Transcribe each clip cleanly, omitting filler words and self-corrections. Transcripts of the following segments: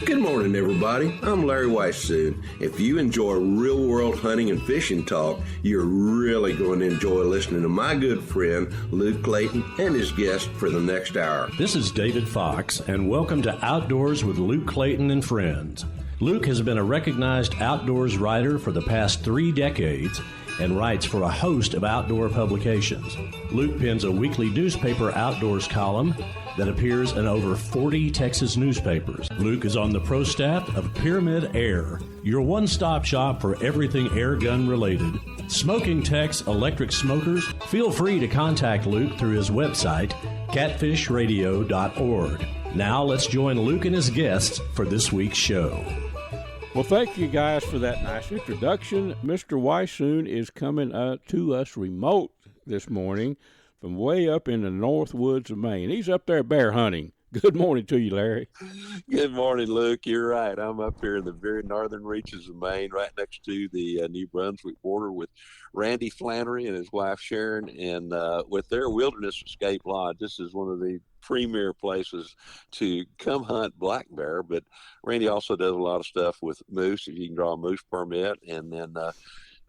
Good morning, everybody. I'm Larry Weishuhn. If you enjoy real-world hunting and fishing talk, you're really going to enjoy listening to my good friend, Luke Clayton, and his guest for the next hour. This is David Fox, and welcome to Outdoors with Luke Clayton and Friends. Luke has been a recognized outdoors writer for the past 3 decades and writes for a host of outdoor publications. Luke pens a weekly newspaper outdoors column that appears in over 40 Texas newspapers. Luke is on the pro staff of Pyramid Air, your one-stop shop for everything air gun related. Smoking techs, electric smokers, feel free to contact Luke through his website, catfishradio.org. Now let's join Luke and his guests for this week's show. Well, thank you guys for that nice introduction. Mr. Weishuhn is coming to us remote this morning from way up in the north woods of Maine. He's up there bear hunting. Good morning to you, Larry. Good morning, Luke. You're right. I'm up here in the very northern reaches of Maine, right next to the New Brunswick border with Randy Flannery and his wife Sharon, and with their Wilderness Escape Lodge. This is one of the premier places to come hunt black bear, but Randy also does a lot of stuff with moose, if you can draw a moose permit, and then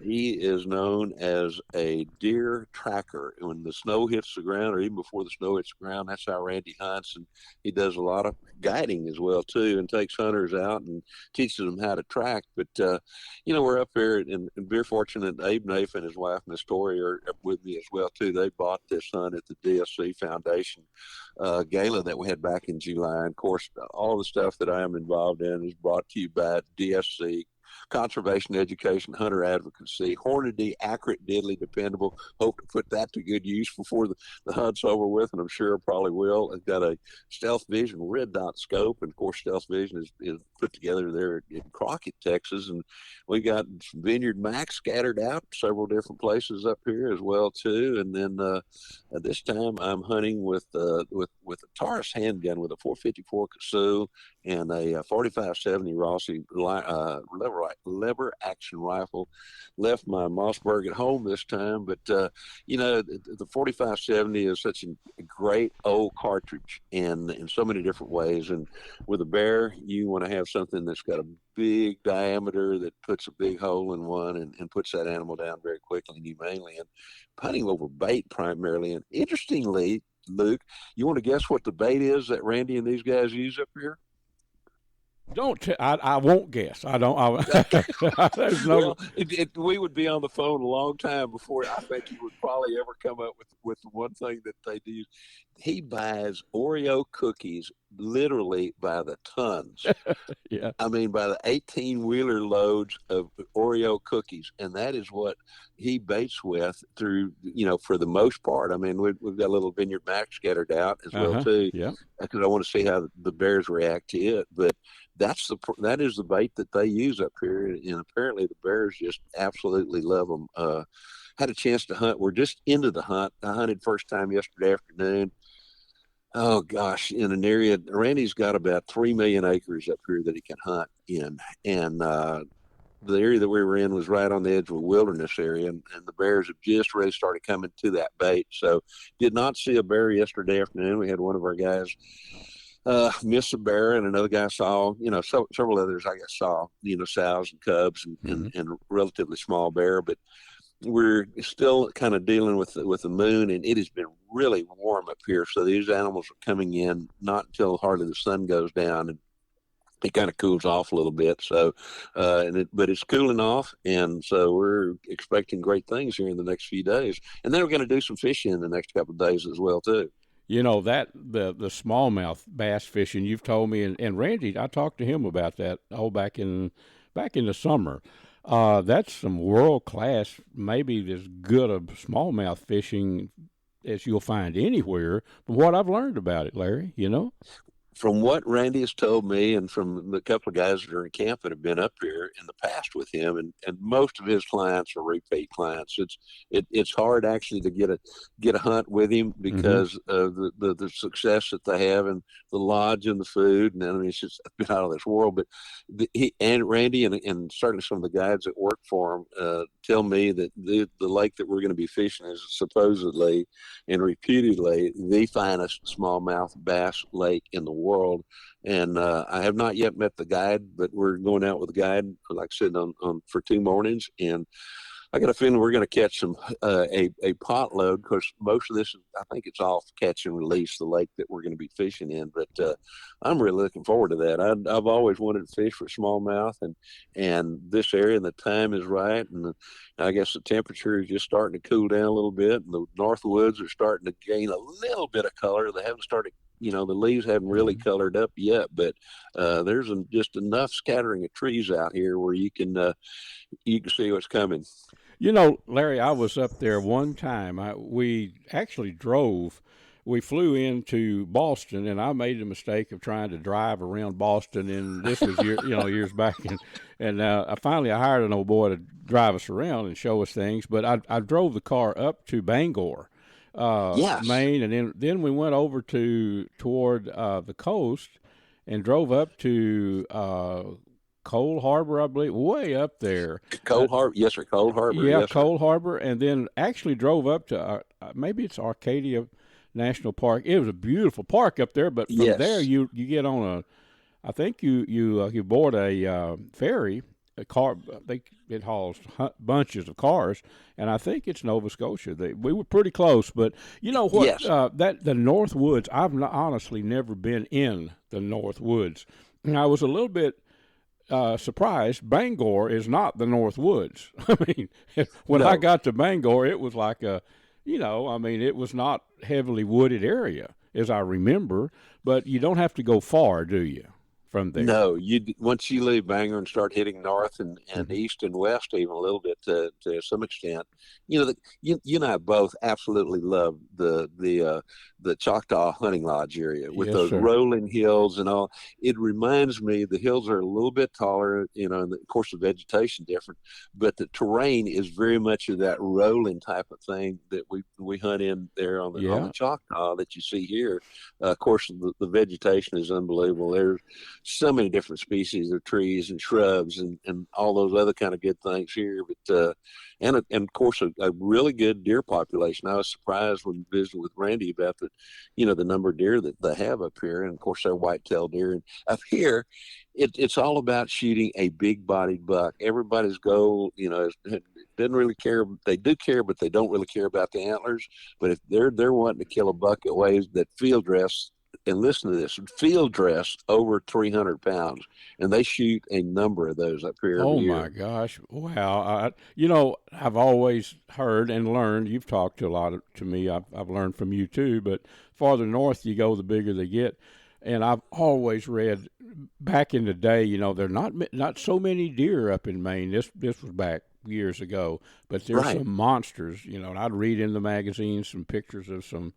he is known as a deer tracker. When the snow hits the ground, or even before the snow hits the ground, that's how Randy hunts. And he does a lot of guiding as well, too, and takes hunters out and teaches them how to track. But, we're up here, and we're fortunate Abe Naif and his wife, Miss Tori, are with me as well, too. They bought this hunt at the DSC Foundation gala that we had back in July. And, of course, all the stuff that I am involved in is brought to you by DSC, Conservation Education, Hunter Advocacy, Hornady, accurate, deadly, dependable. Hope to put that to good use before the hunt's over with, and I'm sure it probably will. It's got a Stealth Vision red dot scope, and of course Stealth Vision is put together there in Crockett, Texas, and we got some Vineyard Max scattered out several different places up here as well too. And then this time I'm hunting with a Taurus handgun with a 454 Kasuh and a 4570 Rossi lever action rifle. Left my Mossberg at home this time, but the 4570 is such a great old cartridge, and in so many different ways. And with a bear, you want to have something that's got a big diameter that puts a big hole in one and puts that animal down very quickly and humanely. And hunting over bait primarily. And interestingly, Luke, you want to guess what the bait is that Randy and these guys use up here? I won't guess. I don't. There's no. Well, we would be on the phone a long time before I think he would probably ever come up with one thing that they do. He buys Oreo cookies literally by the tons. Yeah. I mean, by the 18-wheeler loads of Oreo cookies, and that is what he baits with through, for the most part. I mean, we've got a little Vineyard Max scattered out as well too. Yeah. Because I want to see how the bears react to it, but that is the bait that they use up here, and apparently the bears just absolutely love them. Had a chance to hunt. We're just into the hunt. I hunted first time yesterday afternoon. Oh gosh, in an area, Randy's got about 3 million acres up here that he can hunt in, and the area that we were in was right on the edge of a wilderness area, and the bears have just really started coming to that bait. So did not see a bear yesterday afternoon. We had one of our guys missed a bear, and another guy saw, several others I guess saw, sows and cubs and relatively small bear. But we're still kind of dealing with the moon, and it has been really warm up here. So these animals are coming in not until hardly the sun goes down, and it kind of cools off a little bit. So, but it's cooling off, and so we're expecting great things here in the next few days. And then we're going to do some fishing in the next couple of days as well too. That the smallmouth bass fishing you've told me, and Randy, I talked to him about that back in the summer. That's some world class, maybe as good of smallmouth fishing as you'll find anywhere. From what I've learned about it, Larry, From what Randy has told me, and from the couple of guys that are in camp that have been up here in the past with him, and most of his clients are repeat clients. It's hard actually to get a hunt with him because of the success that they have, and the lodge and the food, and I mean it's just been out of this world. But he and Randy and certainly some of the guides that work for him tell me that the lake that we're going to be fishing is supposedly and reputedly the finest smallmouth bass lake in the world. world. And I have not yet met the guide, but we're going out with a guide, like I said, for 2 mornings. And I got a feeling we're going to catch a pot load, because most of this, I think it's off catch and release, the lake that we're going to be fishing in. But I'm really looking forward to that. I've always wanted to fish for smallmouth, and this area, and the time is right. And I guess the temperature is just starting to cool down a little bit, and the north woods are starting to gain a little bit of color. They haven't started, the leaves haven't really colored up yet, but there's just enough scattering of trees out here where you can see what's coming. Larry, I was up there one time. We actually drove. We flew into Boston, and I made the mistake of trying to drive around Boston, and this was years back. And I hired an old boy to drive us around and show us things. But I drove the car up to Bangor, Yes. Maine, and then we went over toward the coast and drove up to Cold Harbor, I believe, way up there. Cold Harbor, yes, sir. Cold Harbor, yeah, yes, Cold Harbor, and then actually drove up to maybe it's Arcadia National Park. It was a beautiful park up there, but from Yes. there you get on I think you board a ferry, a car. It hauls bunches of cars, and I think it's Nova Scotia. We were pretty close, but you know what? Yes. That the North Woods. I've honestly never been in the North Woods, and I was a little bit surprised. Bangor is not the North Woods. I mean, when I got to Bangor, it was like it was not heavily wooded area as I remember, but you don't have to go far, do you, from there? No, once you leave Bangor and start hitting north and east and west, even a little bit to some extent, you and I both absolutely love the Choctaw hunting lodge area with Yes, those sir. rolling hills and all. It reminds me, the hills are a little bit taller, and of course the vegetation different, but the terrain is very much of that rolling type of thing that we hunt in there on the Choctaw that you see here. Of course, the vegetation is unbelievable. There's so many different species of trees and shrubs and all those other kind of good things here, but and of course a really good deer population. I was surprised when visiting with Randy about the number of deer that they have up here, and of course they're white-tailed deer. And up here, it's all about shooting a big-bodied buck. Everybody's goal, doesn't really care. They do care, but they don't really care about the antlers. But if they're wanting to kill a buck at ways that field dress. And listen to this, field dress over 300 pounds, and they shoot a number of those up here. Oh every year. my gosh! Wow, I've always heard and learned. You've talked to me. I've learned from you too. But farther north you go, the bigger they get. And I've always read back in the day, there are not so many deer up in Maine. This was back years ago, but there's Right. some monsters. And I'd read in the magazines some pictures of some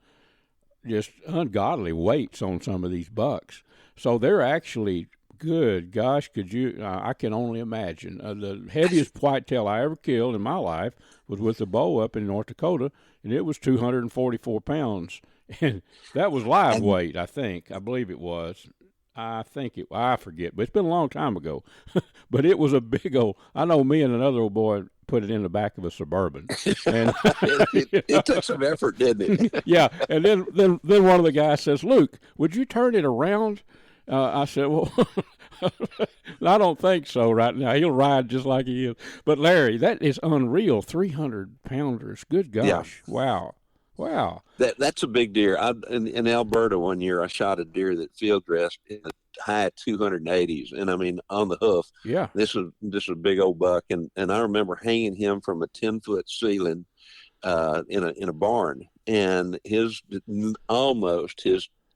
just ungodly weights on some of these bucks. So they're actually good. Gosh, could you? I can only imagine. The heaviest whitetail I ever killed in my life was with a bow up in North Dakota, and it was 244 pounds. And that was live weight, I think. I believe it was. I forget, but it's been a long time ago. But it was a big old. I know me and another old boy put it in the back of a Suburban, and it took some effort, didn't it? yeah. And then one of the guys says, "Luke, would you turn it around?" I said, "Well, I don't think so right now. He'll ride just like he is." But Larry, that is unreal. 300 pounders. Good gosh! Yeah. Wow. That's a big deer. In Alberta one year, I shot a deer that field dressed in the high 280s, and I mean on the hoof. Yeah. This is a big old buck, and I remember hanging him from a 10-foot ceiling in a barn, and his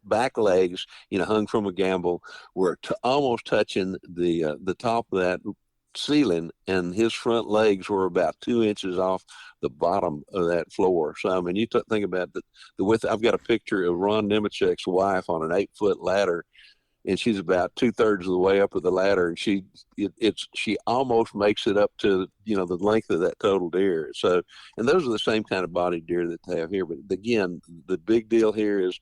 back legs, hung from a gamble, were almost touching the top of that ceiling, and his front legs were about 2 inches off the bottom of that floor. So I mean, you think about the width. I've got a picture of Ron Nemechek's wife on an 8-foot ladder, and she's about 2/3 of the way up with the ladder, and she almost makes it up to the length of that total deer. So, and those are the same kind of body deer that they have here. But again, the big deal here is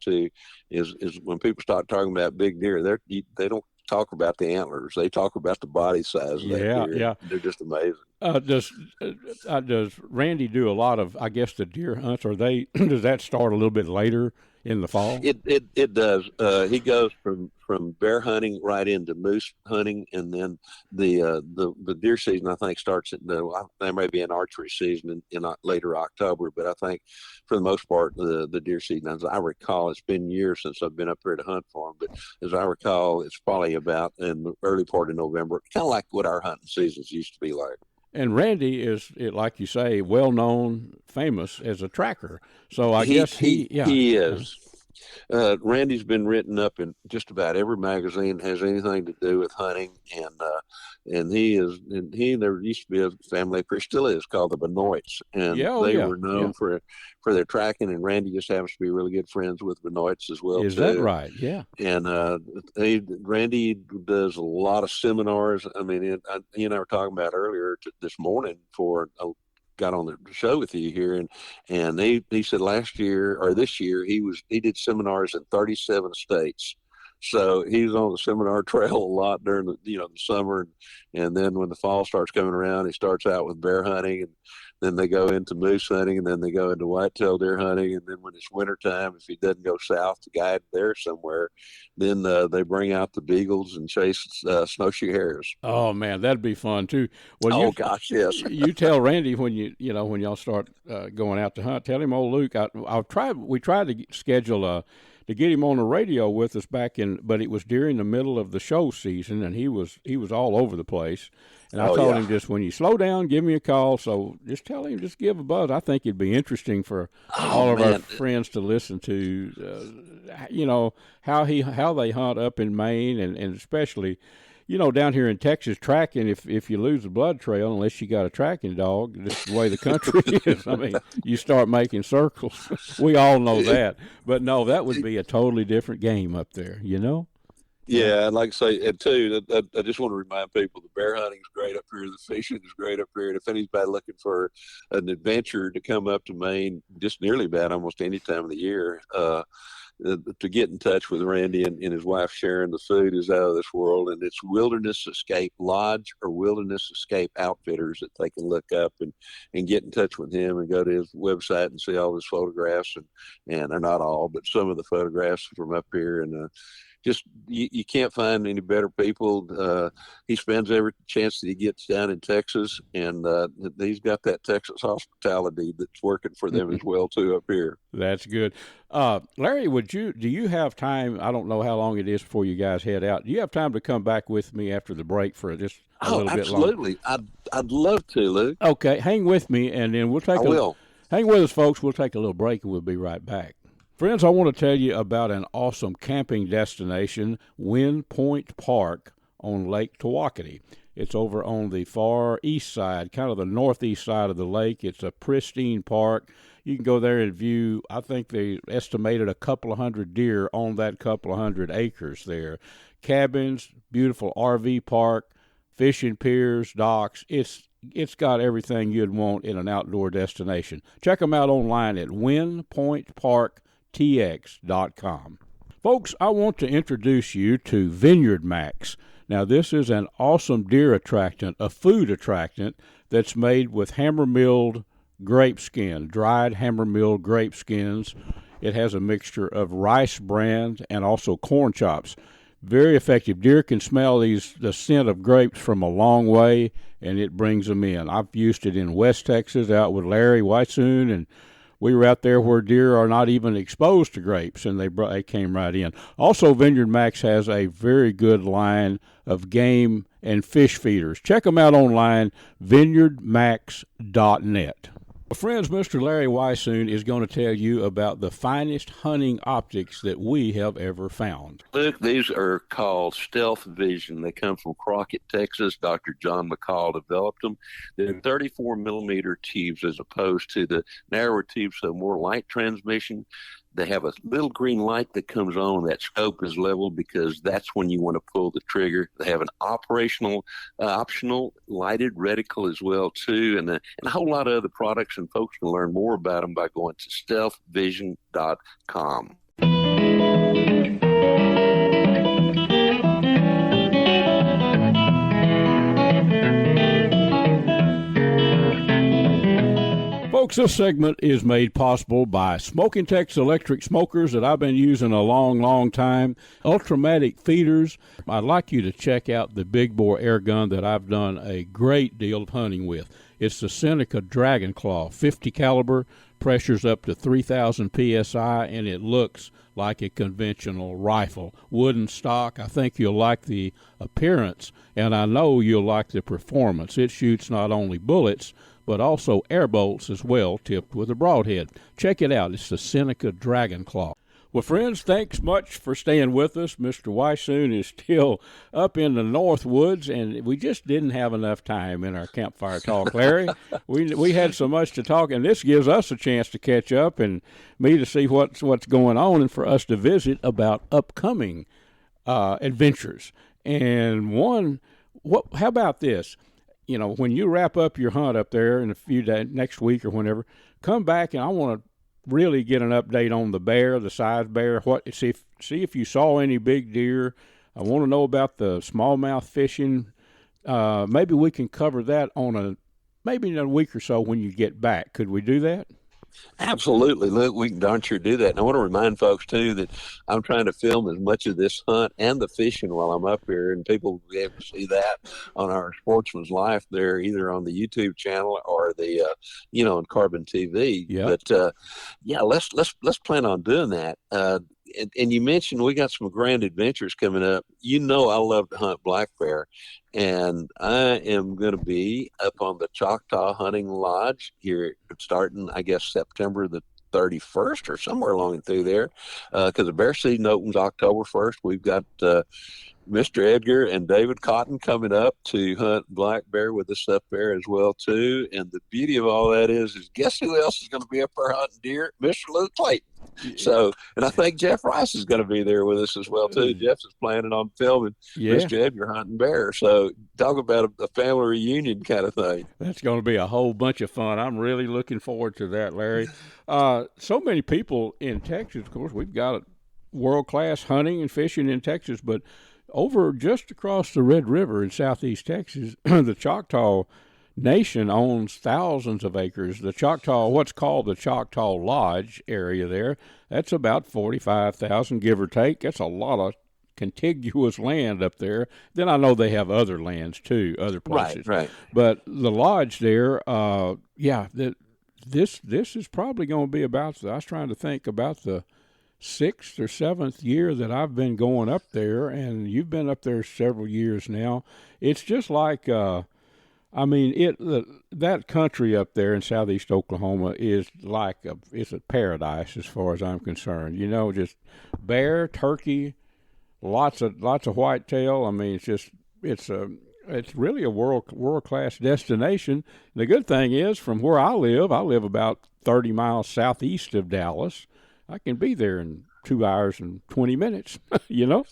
when people start talking about big deer, they don't talk about the antlers. They talk about the body size of that deer. Yeah. They're just amazing. Does Randy do a lot of, I guess, the deer hunts? Does that start a little bit later in the fall? It does. He goes from bear hunting right into moose hunting, and then the deer season I think starts there may be an archery season in later October, but I think for the most part the deer season, as I recall, it's been years since I've been up here to hunt for him, but as I recall, it's probably about in the early part of November, kind of like what our hunting seasons used to be like. And Randy is, like you say, well known, famous as a tracker. So I guess he is. Randy's been written up in just about every magazine that has anything to do with hunting, and there used to be a family up here, still is, called the Benoits, and they were known for their tracking, and Randy just happens to be really good friends with Benoits as well. Is that right? Yeah. And Randy does a lot of seminars. I mean, he and I were talking about earlier this morning got on the show with you here, and he said this year he did seminars in 37 states. So he's on the seminar trail a lot during the summer, and then when the fall starts coming around, he starts out with bear hunting, and then they go into moose hunting, and then they go into whitetail deer hunting, and then when it's wintertime, if he doesn't go south to guide there somewhere, then they bring out the beagles and chase snowshoe hares. Oh man, that'd be fun too. Well, gosh, yes. You tell Randy when when y'all start going out to hunt. Tell him, old Luke. We tried to schedule to get him on the radio with us but it was during the middle of the show season, and he was all over the place. And I told him, just when you slow down, give me a call. So just tell him, just give a buzz. I think it'd be interesting for all of our friends to listen to, how they hunt up in Maine, and especially, down here in Texas, tracking, if you lose the blood trail, unless you got a tracking dog, that's the way the country is. I mean, you start making circles. We all know that. But no, that would be a totally different game up there, Yeah, I'd like to say, and too, I just want to remind people the bear hunting is great up here, the fishing is great up here, and if anybody's looking for an adventure to come up to Maine, just nearly about almost any time of the year, to get in touch with Randy and his wife Sharon, the food is out of this world, and it's Wilderness Escape Lodge or Wilderness Escape Outfitters that they can look up and get in touch with him and go to his website and see all his photographs, and they're not all, but some of the photographs from up here, and just you can't find any better people. He spends every chance that he gets down in Texas, and he's got that Texas hospitality that's working for them as well too up here. That's good. Larry, do you have time? I don't know how long it is before you guys head out. Do you have time to come back with me after the break for just a little bit longer? Absolutely. I'd love to, Luke. Okay, hang with me, and then hang with us, folks. We'll take a little break, and we'll be right back. Friends, I want to tell you about an awesome camping destination, Wind Point Park on Lake Tawakoni. It's over on the far east side, kind of the northeast side of the lake. It's a pristine park. You can go there and view, I think they estimated a couple of hundred deer on that couple of hundred acres there. Cabins, beautiful RV park, fishing piers, docks. It's got everything you'd want in an outdoor destination. Check them out online at windpointparktx.com. Folks, I want to introduce you to Vineyard Max. Now, this is an awesome deer attractant, a food attractant that's made with hammer-milled grape skin, dried hammer-milled grape skins. It has a mixture of rice bran and also corn chops. Very effective. Deer can smell the scent of grapes from a long way, and it brings them in. I've used it in West Texas out with Larry Weishuhn, and we were out there where deer are not even exposed to grapes, and they came right in. Also, Vineyard Max has a very good line of game and fish feeders. Check them out online, vineyardmax.net. Well, friends, Mr. Larry Weishuhn is going to tell you about the finest hunting optics that we have ever found. Luke, these are called Stealth Vision. They come from Crockett, Texas. Dr. John McCall developed them. They're 34-millimeter tubes as opposed to the narrower tubes, so more light transmission. They have a little green light that comes on. That scope is level because that's when you want to pull the trigger. They have an optional lighted reticle as well too, and a whole lot of other products. And folks can learn more about them by going to stealthvision.com. Folks, Folks, this segment is made possible by Smoking Tex electric smokers that I've been using a long time, Ultramatic feeders. I'd like you to check out the big bore air gun that I've done a great deal of hunting with. It's the Seneca Dragon Claw, 50 caliber, pressures up to 3,000 psi, and it looks like a conventional rifle. Wooden stock. I think you'll like the appearance, and I know you'll like the performance. It shoots not only bullets, but also air bolts as well, tipped with a broadhead. Check it out. It's the Seneca Dragon Claw. Well, friends, thanks much for staying with us. Mr. Weishuhn is still up in the North Woods, and we just didn't have enough time in our campfire talk, Larry. we had so much to talk, and this gives us a chance to catch up and me to see what's going on and for us to visit about upcoming adventures. And how about this? You know, when you wrap up your hunt up there in a few days, next week or whenever, come back and I want to really get an update on the bear, the size bear. See if you saw any big deer. I want to know about the smallmouth fishing. Maybe we can cover that maybe in a week or so when you get back. Could we do that? Absolutely. Look, we can darn sure do that. And I want to remind folks, too, that I'm trying to film as much of this hunt and the fishing while I'm up here, and people will be able to see that on our Sportsman's Life there, either on the YouTube channel or the, on Carbon TV. Yep. But, let's plan on doing that. And you mentioned we got some grand adventures coming up. You know I love to hunt black bear, and I am going to be up on the Choctaw Hunting Lodge here starting, I guess, September the 31st or somewhere along through there, because the bear season opens October 1st. We've got Mr. Edgar and David Cotton coming up to hunt black bear with us up there as well, too. And the beauty of all that is guess who else is going to be up there hunting deer? Mr. Luke Clayton. So, and I think Jeff Rice is going to be there with us as well, too. Jeff is planning on filming Mr. Edgar hunting bear. So talk about a family reunion kind of thing. That's going to be a whole bunch of fun. I'm really looking forward to that, Larry. So many people in Texas, of course, we've got world-class hunting and fishing in Texas, but over just across the Red River in southeast Texas, the Choctaw Nation owns thousands of acres. The Choctaw, what's called the Choctaw Lodge area there, that's about 45,000, give or take. That's a lot of contiguous land up there. Then I know they have other lands too, other places. Right. But the lodge there, this is probably going to be about, I was trying to think about the 6th or 7th year that I've been going up there, and you've been up there several years now. It's just like, that country up there in southeast Oklahoma is like it's a paradise as far as I'm concerned. You know, just bear, turkey, lots of whitetail. I mean, it's really a world class destination. The good thing is, from where I live about 30 miles southeast of Dallas. I can be there in 2 hours and 20 minutes, you know?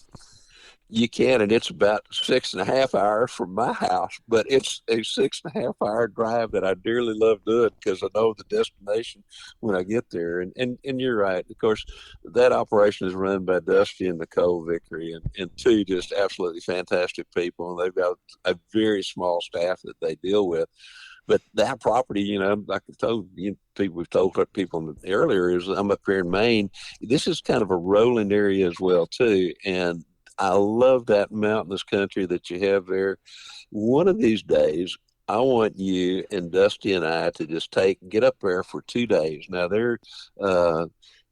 You can, and it's about 6.5 hours from my house, but it's a 6.5 hour drive that I dearly love doing because I know the destination when I get there. And you're right. Of course, that operation is run by Dusty and Nicole Vickery, and two just absolutely fantastic people. And they've got a very small staff that they deal with. But that property, like I told we've told people earlier, is I'm up here in Maine. This is kind of a rolling area as well, too. And I love that mountainous country that you have there. One of these days, I want you and Dusty and I to just get up there for 2 days. Now,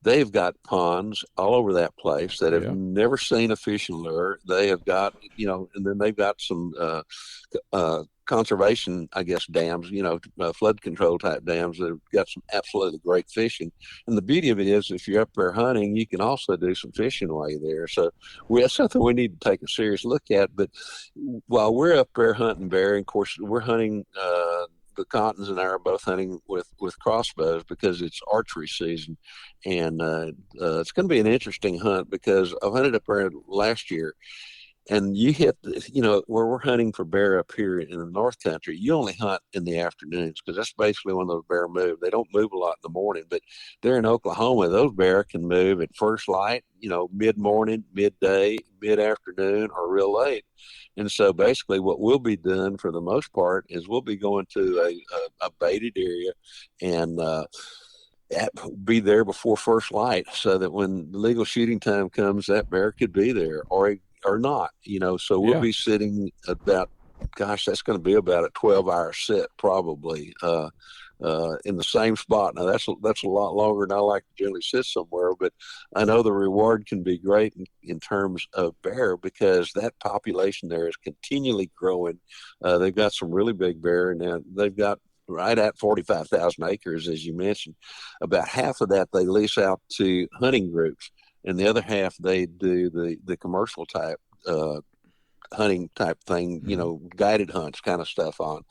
they've got ponds all over that place that have never seen a fishing lure. They have got, and then they've got some conservation, I guess, dams, flood control type dams that have got some absolutely great fishing. And the beauty of it is, if you're up there hunting, you can also do some fishing while you're there. So that's something we need to take a serious look at. But while we're up there hunting bear, and of course, we're hunting, the Cottons and I are both hunting with crossbows because it's archery season. And it's going to be an interesting hunt because I hunted up there last year. and you hit, where we're hunting for bear up here in the North Country, you only hunt in the afternoons because that's basically when those bear move. They don't move a lot in the morning, but there in Oklahoma, those bear can move at first light, mid-morning, midday, mid-afternoon, or real late. And so basically what we'll be doing for the most part is we'll be going to a baited area and be there before first light so that when legal shooting time comes, that bear could be there or not, so we'll be sitting about, that's going to be about a 12-hour sit probably in the same spot. Now that's a lot longer than I like to generally sit somewhere, but I know the reward can be great in terms of bear because that population there is continually growing. They've got some really big bear now. They've got right at 45,000 acres, as you mentioned. About half of that they lease out to hunting groups, and the other half they do the commercial type hunting type thing, guided hunts kind of stuff on.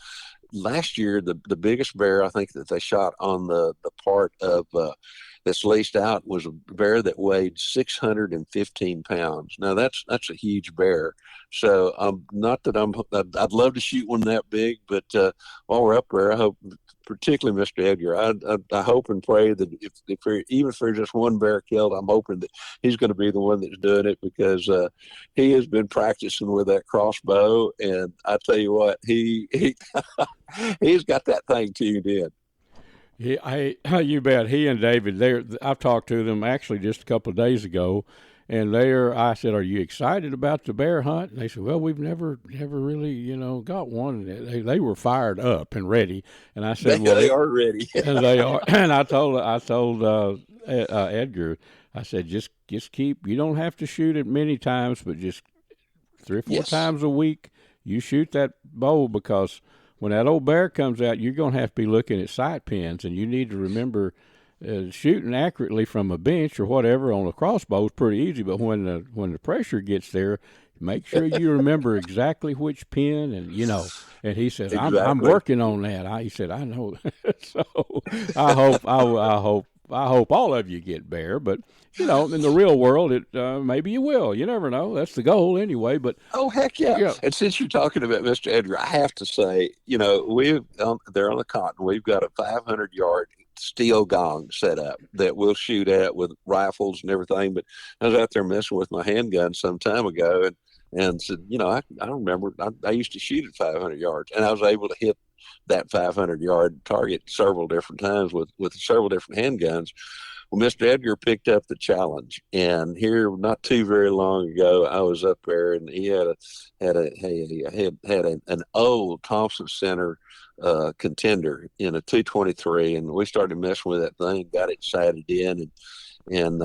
Last year, the biggest bear I think that they shot on the part of that's leased out was a bear that weighed 615 pounds. Now that's a huge bear. So not that I'd love to shoot one that big, but while we're up there, I hope, particularly Mr. Edgar, I hope and pray that even if there's just one bear killed, I'm hoping that he's going to be the one that's doing it because he has been practicing with that crossbow, and I tell you what, he he's got that thing tuned in. You bet. He and David, I've talked to them actually just a couple of days ago, and I said, "Are you excited about the bear hunt?" And they said, "Well, we've never really, got one." They were fired up and ready, and I said, "Well, they are ready." And they are. And I told Edgar, I said, just keep. You don't have to shoot it many times, but just 3 or 4 times a week, you shoot that bow because when that old bear comes out, you're going to have to be looking at sight pins, and you need to remember shooting accurately from a bench or whatever on a crossbow is pretty easy. But when the pressure gets there, make sure you remember exactly which pin, and And he said, exactly. I'm working on that. He said, I know. So I hope all of you get bear, but in the real world, maybe you will. You never know. That's the goal anyway. But heck yeah. And since you're talking about Mr. Edgar, I have to say, we've there on the Cotton, we've got a 500-yard steel gong set up that we'll shoot at with rifles and everything. But I was out there messing with my handgun some time ago and said, I remember I used to shoot at 500 yards, and I was able to hit that 500-yard target several different times with several different handguns. Well, Mr. Edgar picked up the challenge, and here not too very long ago, I was up there, and he had an old Thompson Center contender in a 223, and we started messing with that thing, got it sighted in, and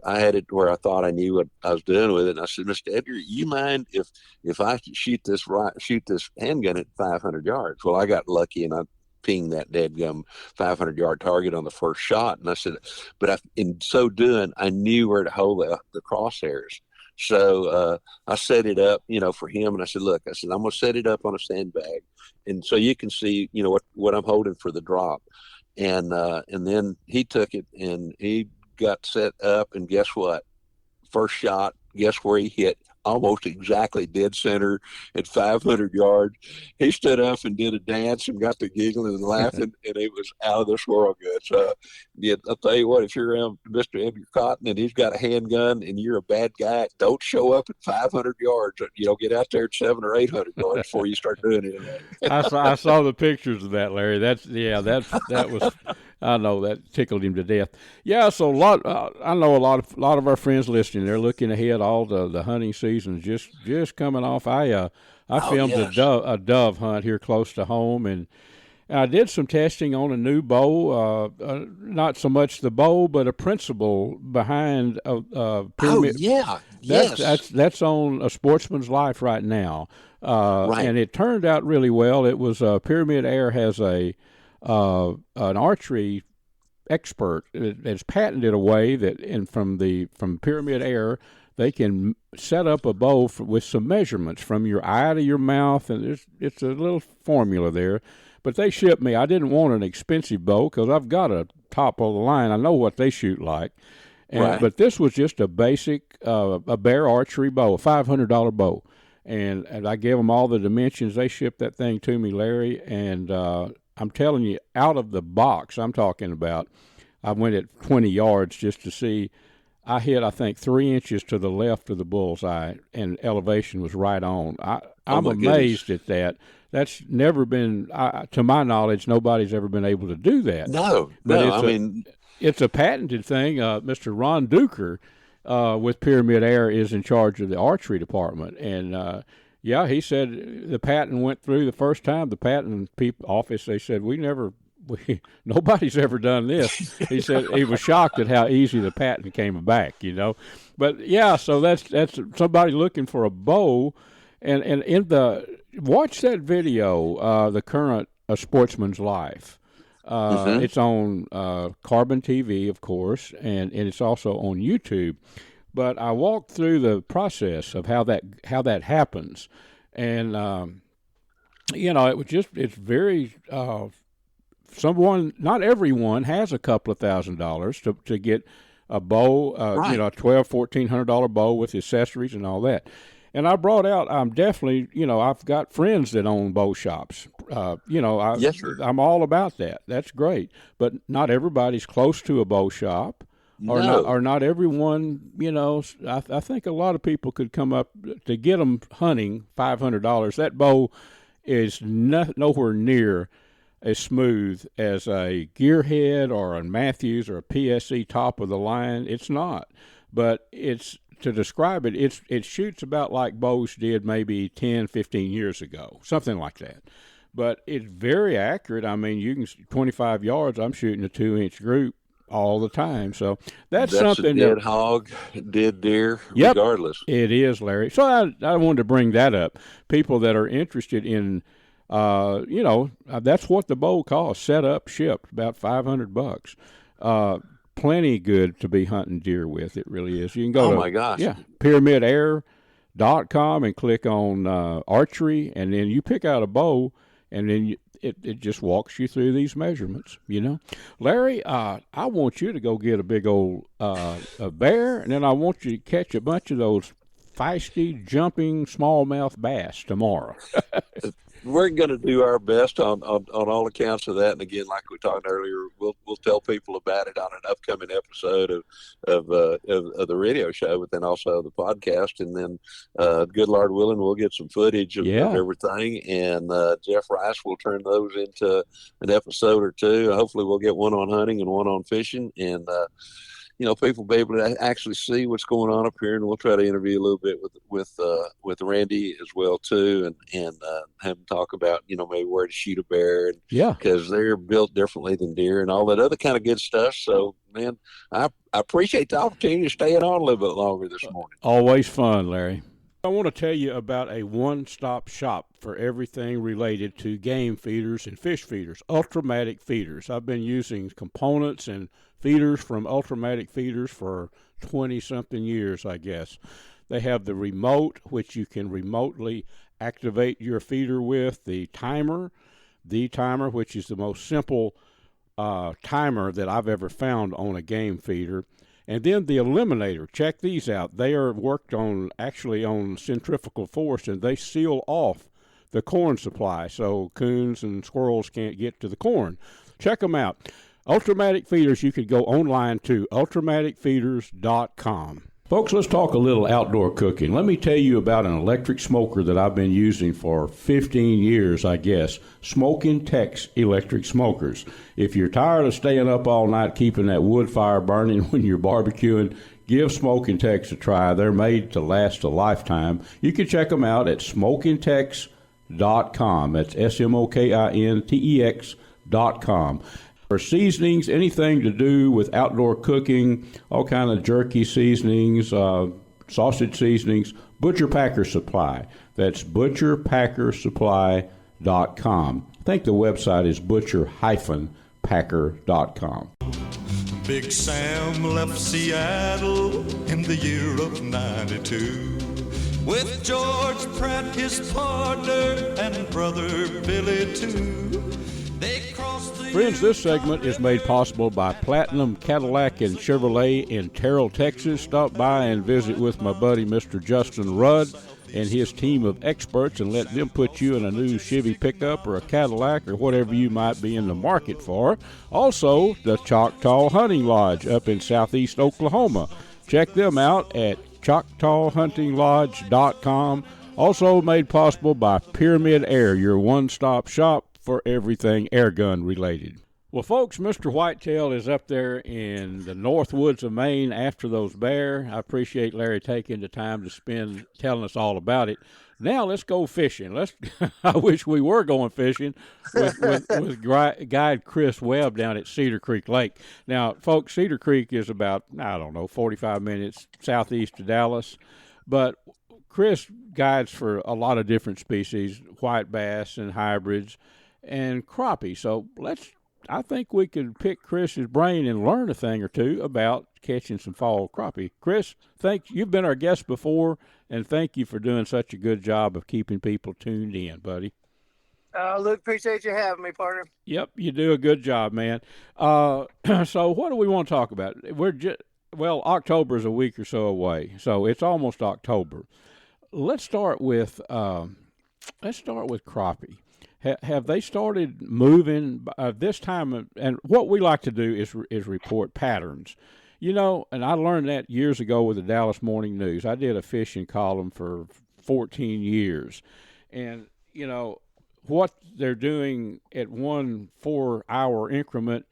I had it where I thought I knew what I was doing with it. And I said, Mr. Edgar, you mind if I shoot this handgun at 500 yards? Well, I got lucky, and I pinged that deadgum 500-yard target on the first shot. And I said, but in so doing, I knew where to hold the crosshairs. So I set it up, for him. And I said, look, I'm going to set it up on a sandbag. And so you can see, what I'm holding for the drop. And then he took it and he got set up, and guess what? First shot, guess where he hit? Almost exactly dead center at 500 yards. He stood up and did a dance and got to giggling and laughing, and it was out of this world good. So, I'll tell you what, if you're around Mr. Edgar Cotton and he's got a handgun and you're a bad guy, don't show up at 500 yards. Get out there at 700 or 800 yards before you start doing it. I saw the pictures of that, Larry. That was. I know that tickled him to death. Yeah, so I know a lot of our friends listening. They're looking ahead. All the hunting season just coming off. I filmed a dove hunt here close to home, and I did some testing on a new bow. Not so much the bow, but a principle behind a pyramid. Oh yeah, that's on A Sportsman's Life right now. Right. And it turned out really well. It was Pyramid Air has an archery expert has patented a way that, and from Pyramid Air, they can set up a bow with some measurements from your eye to your mouth, and it's a little formula there. But they shipped me. I didn't want an expensive bow because I've got a top of the line. I know what they shoot like, And, But this was just a basic, a bear archery bow, a $500 bow. And I gave them all the dimensions. They shipped that thing to me, Larry. And I'm telling you, out of the box I'm talking about, I went at 20 yards just to see. I hit, I think, 3 inches to the left of the bullseye, and elevation was right on. I'm amazed at that. That's never been, to my knowledge, nobody's ever been able to do that. No, it's a patented thing. Mr. Ron Duker with Pyramid Air is in charge of the archery department. And, he said the patent went through the first time. The patent office, they said, nobody's ever done this. He said he was shocked at how easy the patent came back, But, so that's somebody looking for a bow. And in watch that video, The Current A Sportsman's Life. It's on Carbon TV, of course, and it's also on YouTube. But I walked through the process of how that happens, and it's very not everyone has a couple of $1,000s to get a bow, a $1,200-$1,400 bow with accessories and all that. And I brought out, I'm definitely, I've got friends that own bow shops. Yes, sir. I'm all about that. That's great. But not everybody's close to a bow shop. Or not everyone, I think a lot of people could come up to get them hunting $500. That bow is nowhere near as smooth as a Gearhead or a Matthews or a PSE top of the line. It's not. But to describe it, it shoots about like bows did maybe 10, 15 years ago, something like that. But it's very accurate. I mean, you can 25 yards, I'm shooting a 2-inch group all the time. So that's something. A dead hog, dead deer, regardless. It is, Larry. So I wanted to bring that up. People that are interested in, that's what the bow costs, set up, shipped, about $500. Plenty good to be hunting deer with. It really is. You can go pyramidair.com and click on archery, and then you pick out a bow, and then it just walks you through these measurements, Larry, I want you to go get a big old a bear, and then I want you to catch a bunch of those feisty, jumping smallmouth bass tomorrow. We're going to do our best on all accounts of that. And again, like we talked earlier, we'll tell people about it on an upcoming episode of the radio show, but then also the podcast. And then, good Lord willing, we'll get some footage of everything. And Jeff Rice will turn those into an episode or two. Hopefully, we'll get one on hunting and one on fishing. And people be able to actually see what's going on up here, and we'll try to interview a little bit with Randy as well too, and have him talk about maybe where to shoot a bear, because they're built differently than deer and all that other kind of good stuff. So, man, I appreciate the opportunity to stay on a little bit longer this morning. Always fun, Larry. I want to tell you about a one-stop shop for everything related to game feeders and fish feeders, Ultramatic feeders. I've been using components and feeders from Ultramatic feeders for 20-something years, I guess. They have the remote, which you can remotely activate your feeder with, the timer, which is the most simple timer that I've ever found on a game feeder. And then the eliminator, check these out. They are worked on centrifugal force, and they seal off the corn supply so coons and squirrels can't get to the corn. Check them out. Ultramatic feeders, you could go online to ultramaticfeeders.com. Folks, let's talk a little outdoor cooking. Let me tell you about an electric smoker that I've been using for 15 years, I guess. Smoking Tex electric smokers. If you're tired of staying up all night keeping that wood fire burning when you're barbecuing, give Smoking Tex a try. They're made to last a lifetime. You can check them out at smokingtex.com. That's SMOKINTEX.com. For seasonings, anything to do with outdoor cooking, all kind of jerky seasonings, sausage seasonings, Butcher Packer Supply. That's butcherpackersupply.com. I think the website is butcher-packer.com. Big Sam left Seattle in the year of 92 with George Pratt, his partner, and brother Billy too. They crossed the Friends, this segment is made possible by Platinum Cadillac and Chevrolet in Terrell, Texas. Stop by and visit with my buddy, Mr. Justin Rudd, and his team of experts, and let them put you in a new Chevy pickup or a Cadillac or whatever you might be in the market for. Also, the Choctaw Hunting Lodge up in southeast Oklahoma. Check them out at ChoctawHuntingLodge.com. Also made possible by Pyramid Air, your one-stop shop for everything airgun related. Well, folks, Mr. Whitetail is up there in the north woods of Maine after those bear. I appreciate Larry taking the time to spend telling us all about it. Now let's go fishing. I wish we were going fishing with guide Chris Webb down at Cedar Creek Lake. Now, folks, Cedar Creek is about, 45 minutes southeast of Dallas, but Chris guides for a lot of different species, white bass and hybrids and crappie. So I think we could pick Chris's brain and learn a thing or two about catching some fall crappie. Chris, you've been our guest before, and thank you for doing such a good job of keeping people tuned in, buddy. Luke, appreciate you having me, partner. Yep, you do a good job, man. So what do we want to talk about? October is a week or so away, so it's almost October. Let's start with crappie. Have they started moving this time? And what we like to do is report patterns. And I learned that years ago with the Dallas Morning News. I did a fishing column for 14 years. And, what they're doing at 1 4-hour increment,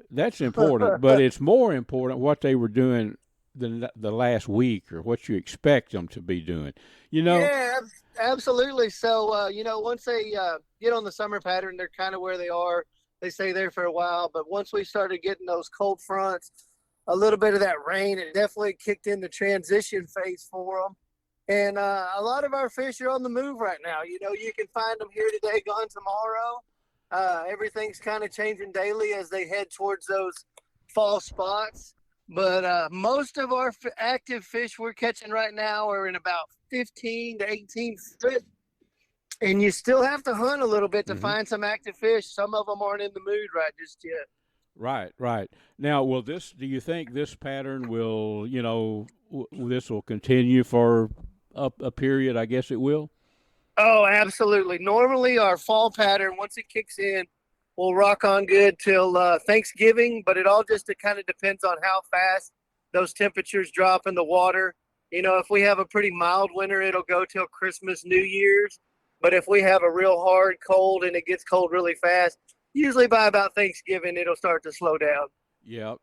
that's important. But it's more important what they were doing the last week or what you expect them to be doing. Yeah, absolutely. So, once they get on the summer pattern, they're kind of where they are. They stay there for a while. But once we started getting those cold fronts, a little bit of that rain, it definitely kicked in the transition phase for them. And a lot of our fish are on the move right now. You can find them here today, gone tomorrow. Everything's kind of changing daily as they head towards those fall spots. But most of our active fish we're catching right now are in about 15 to 18 foot. And you still have to hunt a little bit to find some active fish. Some of them aren't in the mood right just yet. Right. Now, do you think this pattern will, this will continue for a period? I guess it will. Oh, absolutely. Normally our fall pattern, once it kicks in, we'll rock on good till Thanksgiving, but it all just kind of depends on how fast those temperatures drop in the water. If we have a pretty mild winter, it'll go till Christmas, New Year's. But if we have a real hard cold and it gets cold really fast, usually by about Thanksgiving, it'll start to slow down. Yep.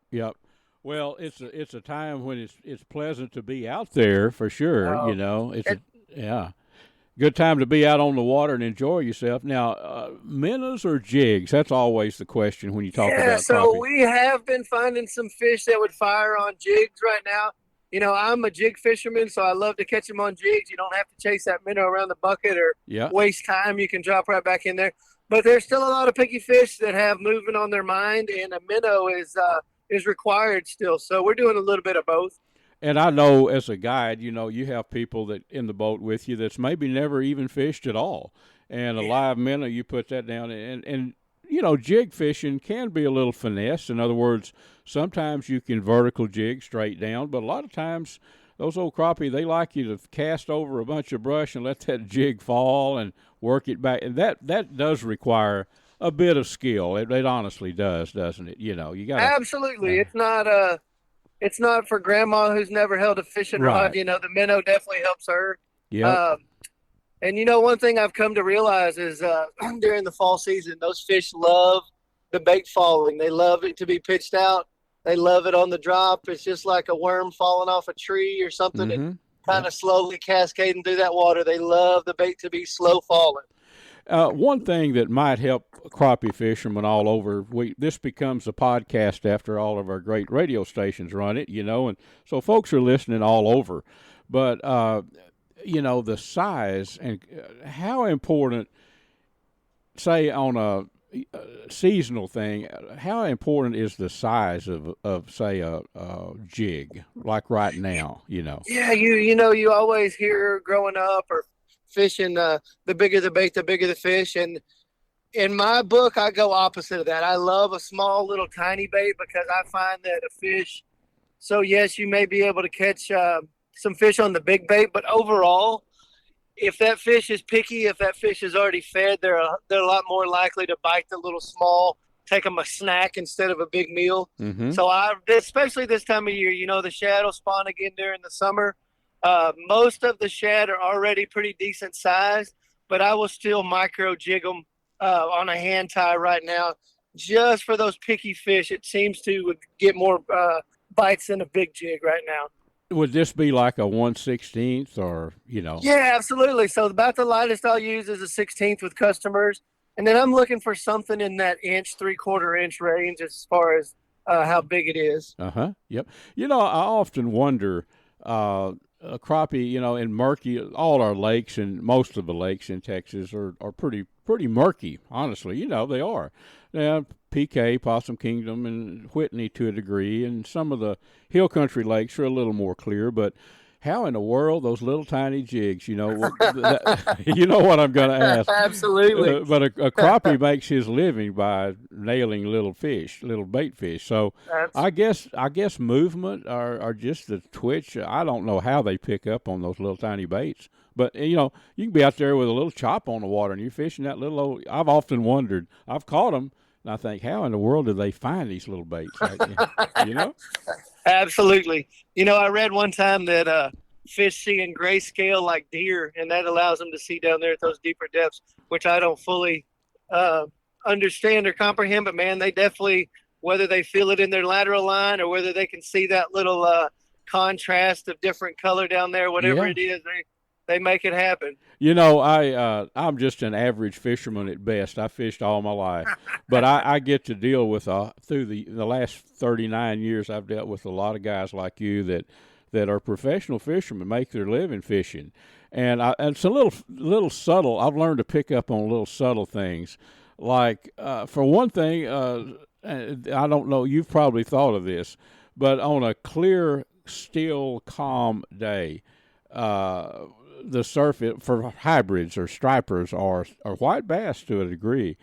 Well, it's a time when it's pleasant to be out there for sure. Good time to be out on the water and enjoy yourself. Now, minnows or jigs? That's always the question when you talk about crappie. So we have been finding some fish that would fire on jigs right now. I'm a jig fisherman, so I love to catch them on jigs. You don't have to chase that minnow around the bucket or waste time. You can drop right back in there. But there's still a lot of picky fish that have moving on their mind, and a minnow is required still. So we're doing a little bit of both. And I know as a guide, you have people that in the boat with you that's maybe never even fished at all. And a live minnow, you put that down. And jig fishing can be a little finesse. In other words, sometimes you can vertical jig straight down, but a lot of times those old crappie, they like you to cast over a bunch of brush and let that jig fall and work it back. And that does require a bit of skill. It honestly does, doesn't it? You got absolutely. It's not for grandma who's never held a fishing rod. The minnow definitely helps her. Yeah. And one thing I've come to realize is during the fall season, those fish love the bait falling. They love it to be pitched out. They love it on the drop. It's just like a worm falling off a tree or something and kind of slowly cascading through that water. They love the bait to be slow falling. One thing that might help crappie fishermen all over, this becomes a podcast after all of our great radio stations run it, and so folks are listening all over. But, the size and how important, say on a seasonal thing, how important is the size of say, a jig, like right now, Yeah, you always hear growing up or fishing, the bigger the bait, the bigger the fish. And in my book, I go opposite of that. I love a small little tiny bait because I find that a fish. So yes, you may be able to catch some fish on the big bait, but overall, if that fish is picky, if that fish is already fed, they're a lot more likely to bite the little small, take them a snack instead of a big meal. Mm-hmm. So especially this time of year, the shad will spawn again during the summer. Most of the shad are already pretty decent size, but I will still micro jig them on a hand tie right now, just for those picky fish. It seems to get more bites than a big jig right now. Would this be like a 1/16 or, Yeah, absolutely. So about the lightest I'll use is a 16th with customers. And then I'm looking for something in that 3/4 inch range as far as how big it is. Uh-huh. Yep. I often wonder, crappie, in murky, all our lakes and most of the lakes in Texas are pretty murky, honestly. They are. Now, PK, Possum Kingdom, and Whitney to a degree, and some of the hill country lakes are a little more clear, but how in the world those little tiny jigs, you know what I'm going to ask. Absolutely. But a crappie makes his living by nailing little bait fish. So I guess movement or just the twitch, I don't know how they pick up on those little tiny baits. But, you can be out there with a little chop on the water and you're fishing that little old, I've often wondered, I've caught them, and I think, how in the world do they find these little baits? Absolutely. I read one time that fish see in grayscale like deer, and that allows them to see down there at those deeper depths, which I don't fully understand or comprehend. But, man, they definitely, whether they feel it in their lateral line or whether they can see that little contrast of different color down there, whatever it is, they make it happen. I'm just an average fisherman at best. I fished all my life, but I get to deal with through the last 39 years. I've dealt with a lot of guys like you that are professional fishermen, make their living fishing, and it's a little subtle. I've learned to pick up on little subtle things, like for one thing, I don't know. You've probably thought of this, but on a clear, still, calm day. The surface for hybrids or stripers or white bass to a degree,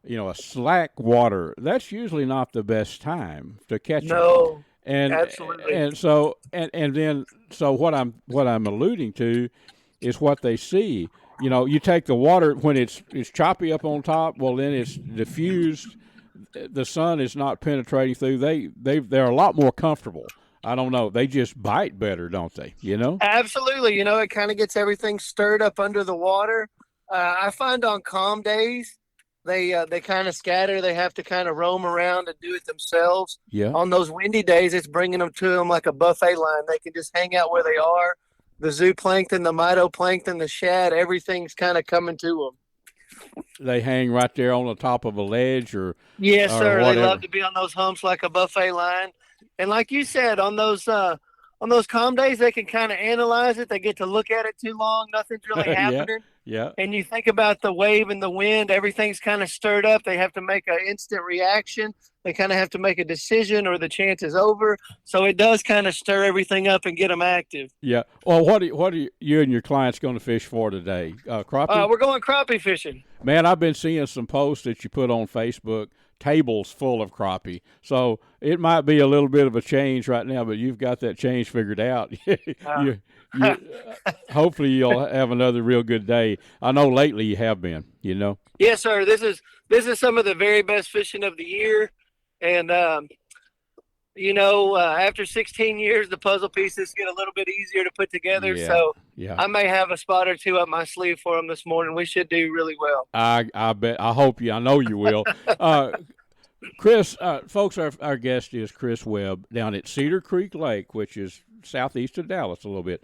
a slack water, that's usually not the best time to catch them. No, and absolutely. And so what I'm alluding to is what they see. You take the water when it's choppy up on top. Well, then it's diffused. The sun is not penetrating through. They're a lot more comfortable. I don't know. They just bite better, don't they? Absolutely. It kind of gets everything stirred up under the water. I find on calm days, they kind of scatter. They have to kind of roam around and do it themselves. Yeah. On those windy days, it's bringing them to them like a buffet line. They can just hang out where they are. The zooplankton, the phytoplankton, the shad, everything's kind of coming to them. They hang right there on the top of a ledge or yes, sir. Whatever. They love to be on those humps like a buffet line. And like you said, on those calm days, they can kind of analyze it. They get to look at it too long. Nothing's really happening. Yeah. And you think about the wave and the wind, everything's kind of stirred up. They have to make an instant reaction. They kind of have to make a decision or the chance is over. So it does kind of stir everything up and get them active. Yeah. Well, what are you and your clients going to fish for today? Crappie? We're going crappie fishing. Man, I've been seeing some posts that you put on Facebook, tables full of crappie. So it might be a little bit of a change right now, but you've got that change figured out. Hopefully you'll have another real good day. I know lately you have been, Yes, sir. This is some of the very best fishing of the year. And, after 16 years, the puzzle pieces get a little bit easier to put together. Yeah. I may have a spot or two up my sleeve for them this morning. We should do really well. I bet. I know you will. Chris, folks, our guest is Chris Webb down at Cedar Creek Lake, which is southeast of Dallas a little bit.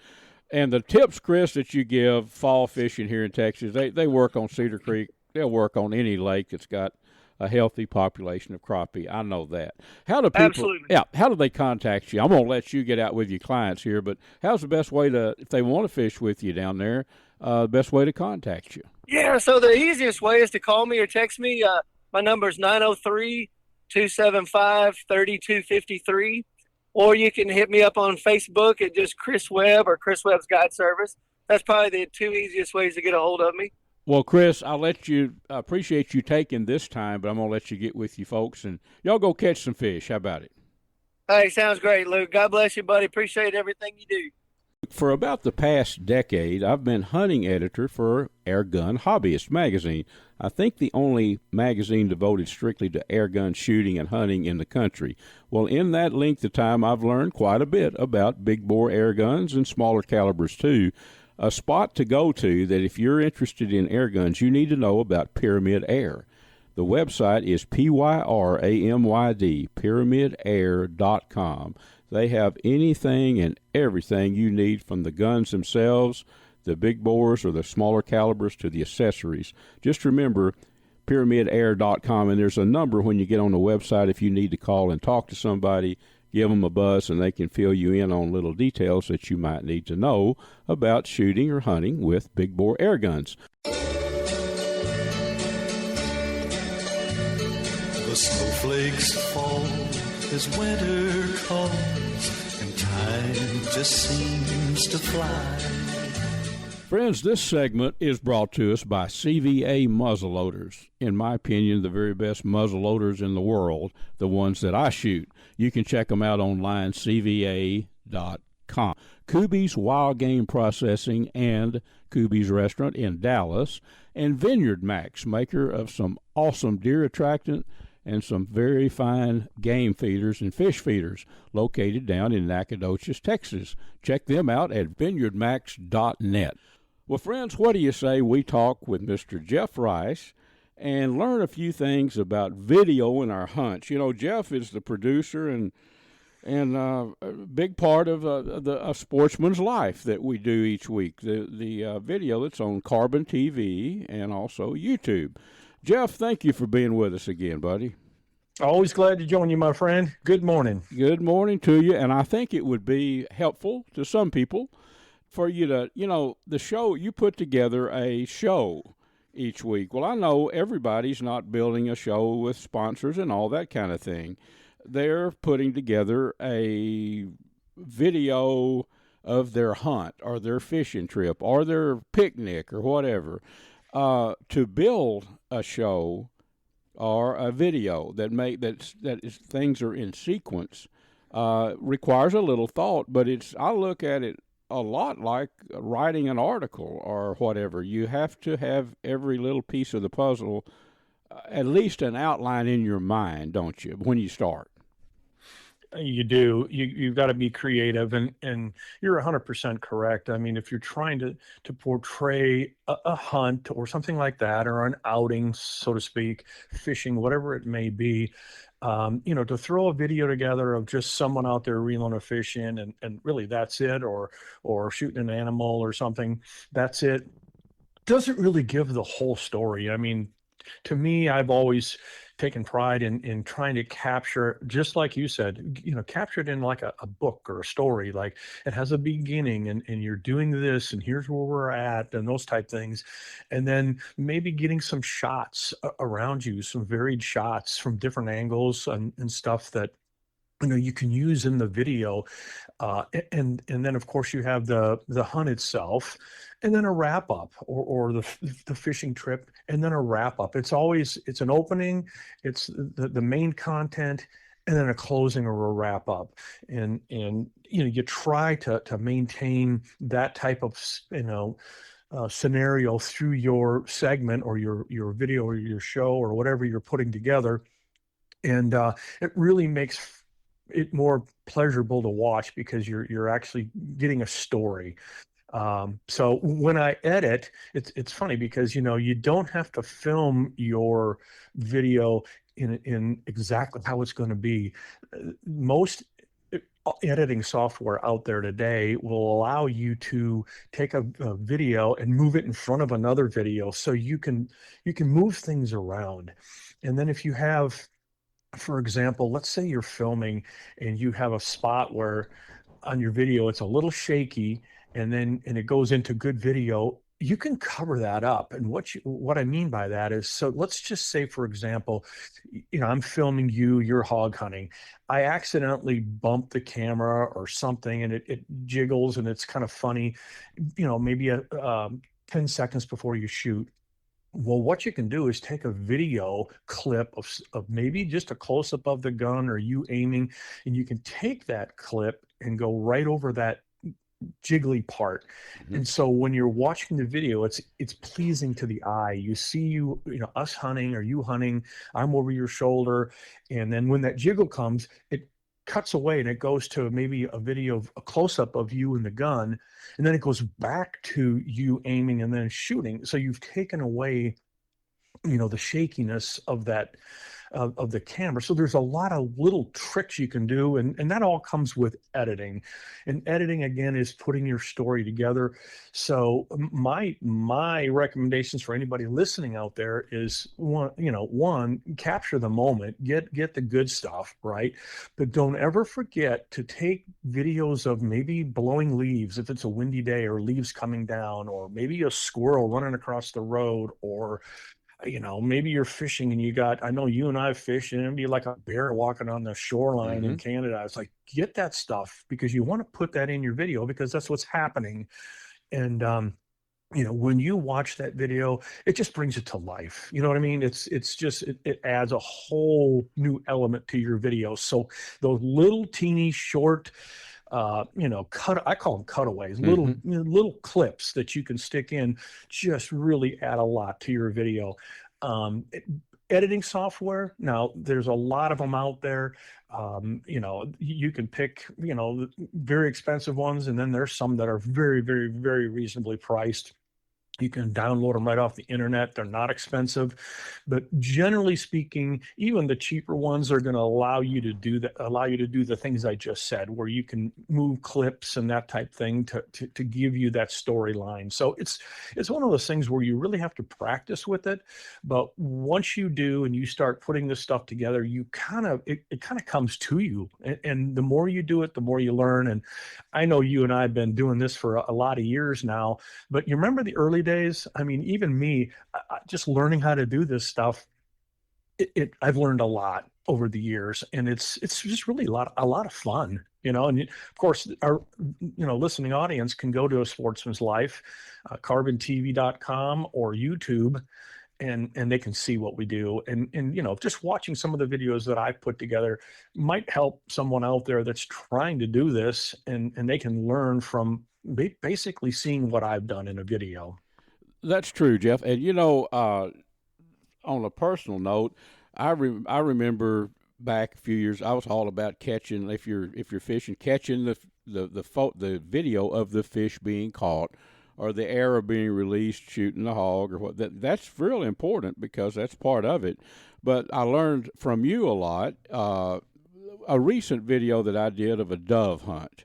And the tips, Chris, that you give fall fishing here in Texas, they work on Cedar Creek. They'll work on any lake that's got a healthy population of crappie. I know that. How do people? Absolutely. Yeah. How do they contact you? I'm gonna let you get out with your clients here, but how's the best way if they want to fish with you down there? The best way to contact you? Yeah. So the easiest way is to call me or text me. My number is 903-275-3253, or you can hit me up on Facebook at just Chris Webb or Chris Webb's Guide Service. That's probably the two easiest ways to get a hold of me. Well, Chris, appreciate you taking this time, but I'm going to let you get with you folks and y'all go catch some fish. How about it? Hey, sounds great, Luke. God bless you, buddy. Appreciate everything you do. For about the past decade, I've been hunting editor for Airgun Hobbyist magazine. I think the only magazine devoted strictly to airgun shooting and hunting in the country. Well, in that length of time, I've learned quite a bit about big bore air guns and smaller calibers too. A spot to go to that if you're interested in air guns, you need to know about Pyramid Air. The website is PYRAMYD, pyramidair.com. They have anything and everything you need, from the guns themselves, the big bores or the smaller calibers, to the accessories. Just remember pyramidair.com, and there's a number when you get on the website if you need to call and talk to somebody. Give them a buzz, and they can fill you in on little details that you might need to know about shooting or hunting with big bore air guns. The snowflakes fall as winter comes, and time just seems to fly. Friends, this segment is brought to us by CVA muzzleloaders. In my opinion, the very best muzzleloaders in the world, the ones that I shoot. You can check them out online, cva.com. Kubi's Wild Game Processing and Kubi's Restaurant in Dallas, and Vineyard Max, maker of some awesome deer attractant and some very fine game feeders and fish feeders, located down in Nacogdoches, Texas. Check them out at vineyardmax.net. Well, friends, what do you say we talk with Mr. Jeff Rice and learn a few things about video in our hunts? You know, Jeff is the producer and a big part of a sportsman's life that we do each week, the video that's on Carbon TV and also YouTube. Jeff, thank you for being with us again, buddy. Always glad to join you, my friend. Good morning. Good morning to you, and I think it would be helpful to some people for you to, the show, you put together a show each week. Well, I know everybody's not building a show with sponsors and all that kind of thing. They're putting together a video of their hunt or their fishing trip or their picnic or whatever. To build a show or a video things are in sequence requires a little thought, but I look at it a lot like writing an article or whatever. You have to have every little piece of the puzzle, at least an outline in your mind, don't you, when you start? You do. You've got to be creative, and you're 100% correct. I mean, if you're trying to portray a hunt or something like that, or an outing, so to speak, fishing, whatever it may be, to throw a video together of just someone out there reeling a fish in, and really that's it, or shooting an animal or something, that's it, doesn't really give the whole story. I mean, to me, I've always taken pride in trying to capture, just like you said, capture it in like a book or a story. Like, it has a beginning, and you're doing this, and here's where we're at, and those type things. And then maybe getting some shots around you, some varied shots from different angles and stuff that you can use in the video, and then of course you have the hunt itself, and then a wrap up, or the fishing trip, and then a wrap up. It's an opening, it's the main content, and then a closing or a wrap up, and you try to maintain that type of scenario through your segment or your video or your show or whatever you're putting together, and it really makes it more pleasurable to watch because you're actually getting a story. So when I edit, it's funny because you don't have to film your video in exactly how it's going to be. Most editing software out there today will allow you to take a video and move it in front of another video, so you can move things around. And then if you have, for example, let's say you're filming and you have a spot where on your video it's a little shaky, and it goes into good video, you can cover that up. And what I mean by that is, so let's just say, for example, I'm filming you're hog hunting. I accidentally bump the camera or something, and it jiggles, and it's kind of funny, maybe 10 seconds before you shoot. Well, what you can do is take a video clip of maybe just a close up of the gun or you aiming, and you can take that clip and go right over that jiggly part. And so when you're watching the video, it's pleasing to the eye. You see us hunting or you hunting, I'm over your shoulder. And then when that jiggle comes, it cuts away and it goes to maybe a video of a close-up of you and the gun, and then it goes back to you aiming and then shooting. So you've taken away the shakiness of that of the camera. So there's a lot of little tricks you can do, and that all comes with editing. And editing, again, is putting your story together. So my recommendations for anybody listening out there is one, capture the moment, get the good stuff, right? But don't ever forget to take videos of maybe blowing leaves if it's a windy day, or leaves coming down, or maybe a squirrel running across the road, or maybe you're fishing and I know you and I fish, and it'd be like a bear walking on the shoreline in Canada. It's like, get that stuff, because you want to put that in your video, because that's what's happening. And, when you watch that video, it just brings it to life. You know what I mean? It adds a whole new element to your video. So those little teeny short, I call them cutaways, little clips that you can stick in, just really add a lot to your video. Editing software, now there's a lot of them out there. You can pick, very expensive ones, and then there's some that are very, very, very reasonably priced. You can download them right off the internet. They're not expensive, but generally speaking, even the cheaper ones are going to allow you to do the things I just said, where you can move clips and that type thing to give you that storyline. So it's one of those things where you really have to practice with it. But once you do and you start putting this stuff together, it kind of comes to you. And the more you do it, the more you learn. And I know you and I have been doing this for a lot of years now, but you remember the early days? I mean, even me, just learning how to do this stuff, I've learned a lot over the years, and it's just really a lot of fun, and of course our listening audience can go to A Sportsman's Life, carbontv.com or YouTube, and they can see what we do, and just watching some of the videos that I've put together might help someone out there that's trying to do this, and they can learn from basically seeing what I've done in a video. That's true, Jeff. And on a personal note, I remember back a few years, I was all about catching, if you're fishing, catching the video of the fish being caught, or the arrow being released, shooting the hog, or what. That's really important, because that's part of it. But I learned from you a lot. A recent video that I did of a dove hunt.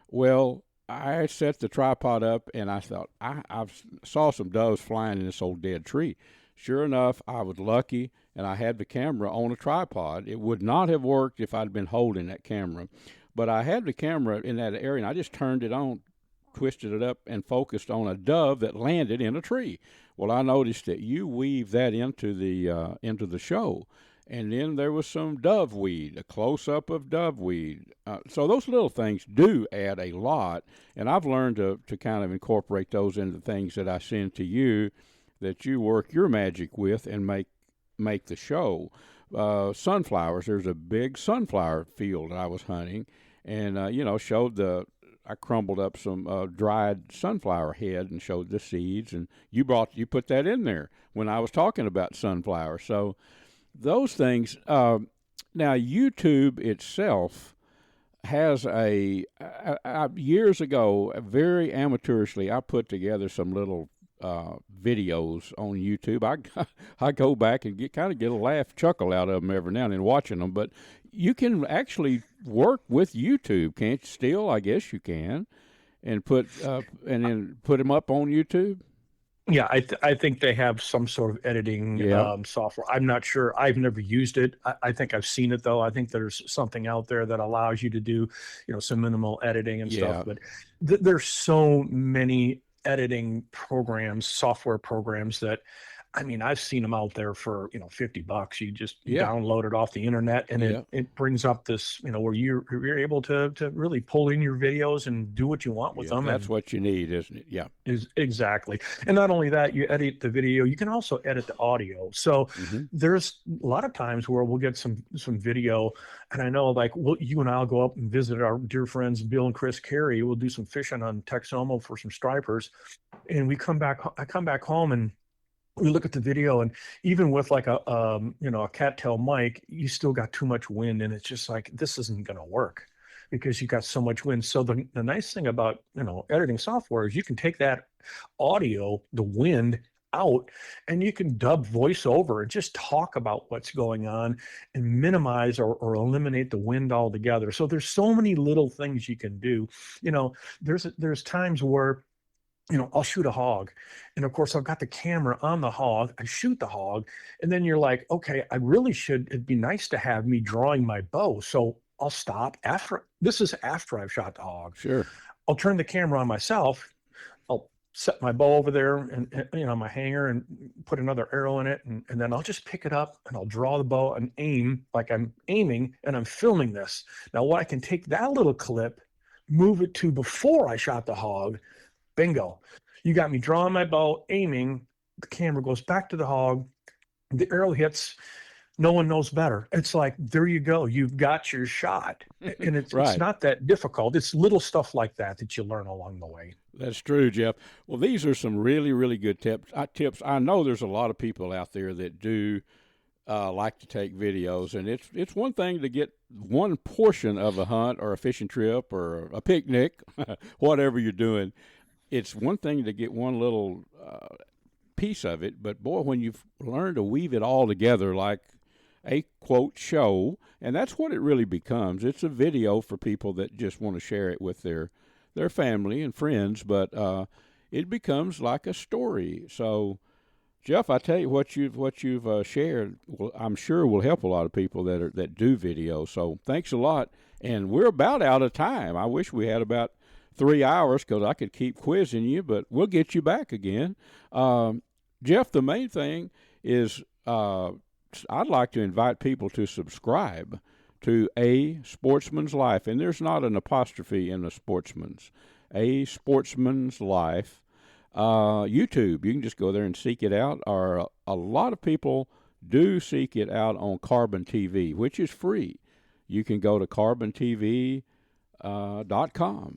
Well, I set the tripod up, and I thought, I saw some doves flying in this old dead tree. Sure enough, I was lucky, and I had the camera on a tripod. It would not have worked if I'd been holding that camera. But I had the camera in that area, and I just turned it on, twisted it up, and focused on a dove that landed in a tree. Well, I noticed that you weave that into the show. And then there was some doveweed, a close-up of doveweed. So those little things do add a lot, and I've learned to kind of incorporate those into things that I send to you, that you work your magic with and make the show. Sunflowers, there's a big sunflower field I was hunting, and I crumbled up some dried sunflower head and showed the seeds, and you put that in there when I was talking about sunflowers. So those things. Now, YouTube itself has years ago, very amateurishly, I put together some little videos on YouTube. I go back and get a laugh, chuckle out of them every now and then watching them. But you can actually work with YouTube, can't you? Still, I guess you can, and put them up on YouTube. Yeah, I think they have some sort of editing software. I'm not sure. I've never used it. I think I've seen it, though. I think there's something out there that allows you to do, some minimal editing and stuff. But there's so many editing programs, software programs, that I mean, I've seen them out there for, $50. You just download it off the internet, and it brings up this, where you're able to really pull in your videos and do what you want with them. That's what you need, isn't it? Yeah. Exactly. And not only that, you edit the video, you can also edit the audio. So there's a lot of times where we'll get some video, and I know you and I'll go up and visit our dear friends, Bill and Chris Carey. We'll do some fishing on Texoma for some stripers. And I come back home and we look at the video, and even with like a cattail mic, you still got too much wind, and it's just like, this isn't going to work because you got so much wind. So the nice thing about, editing software is you can take that audio, the wind out, and you can dub voiceover and just talk about what's going on and minimize or eliminate the wind altogether. So there's so many little things you can do. There's times where I'll shoot a hog, and of course I've got the camera on the hog. I shoot the hog, and then you're like, okay, it'd be nice to have me drawing my bow. So I'll stop after I've shot the hog. Sure. I'll turn the camera on myself. I'll set my bow over there and my hanger, and put another arrow in it. And then I'll just pick it up, and I'll draw the bow and aim like I'm aiming and I'm filming this. Now, what I can take that little clip, move it to before I shot the hog. Bingo. You got me drawing my bow, aiming, the camera goes back to the hog, the arrow hits, no one knows better. It's like, there you go. You've got your shot. And it's not that difficult. It's little stuff like that you learn along the way. That's true, Jeff. Well, these are some really, really good tips. I know there's a lot of people out there that do like to take videos, and it's one thing to get one portion of a hunt or a fishing trip or a picnic, whatever you're doing. It's one thing to get one little piece of it, but boy, when you've learned to weave it all together like a, quote, show, and that's what it really becomes. It's a video for people that just want to share it with their family and friends, but it becomes like a story. So, Jeff, I tell you, what you've shared, I'm sure will help a lot of people that do video. So thanks a lot, and we're about out of time. I wish we had about 3 hours, because I could keep quizzing you, but we'll get you back again. Jeff, the main thing is I'd like to invite people to subscribe to A Sportsman's Life, and there's not an apostrophe in the Sportsman's. A Sportsman's Life. YouTube, you can just go there and seek it out, or a lot of people do seek it out on Carbon TV, which is free. You can go to carbontv.com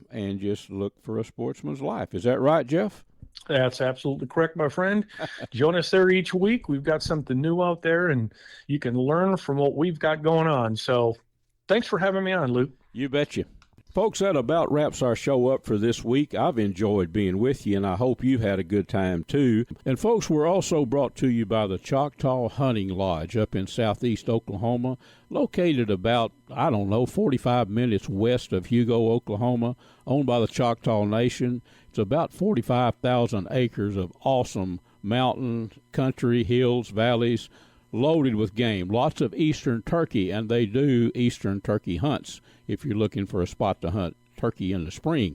and just look for A Sportsman's Life. Is that right, Jeff? That's absolutely correct, my friend. Join us there each week. We've got something new out there, and you can learn from what we've got going on. So thanks for having me on, Luke. You betcha. Folks, that about wraps our show up for this week. I've enjoyed being with you, and I hope you've had a good time, too. And, folks, we're also brought to you by the Choctaw Hunting Lodge up in southeast Oklahoma, located about, 45 minutes west of Hugo, Oklahoma, owned by the Choctaw Nation. It's about 45,000 acres of awesome mountain, country, hills, valleys, loaded with game. Lots of eastern turkey, and they do eastern turkey hunts if you're looking for a spot to hunt turkey in the spring.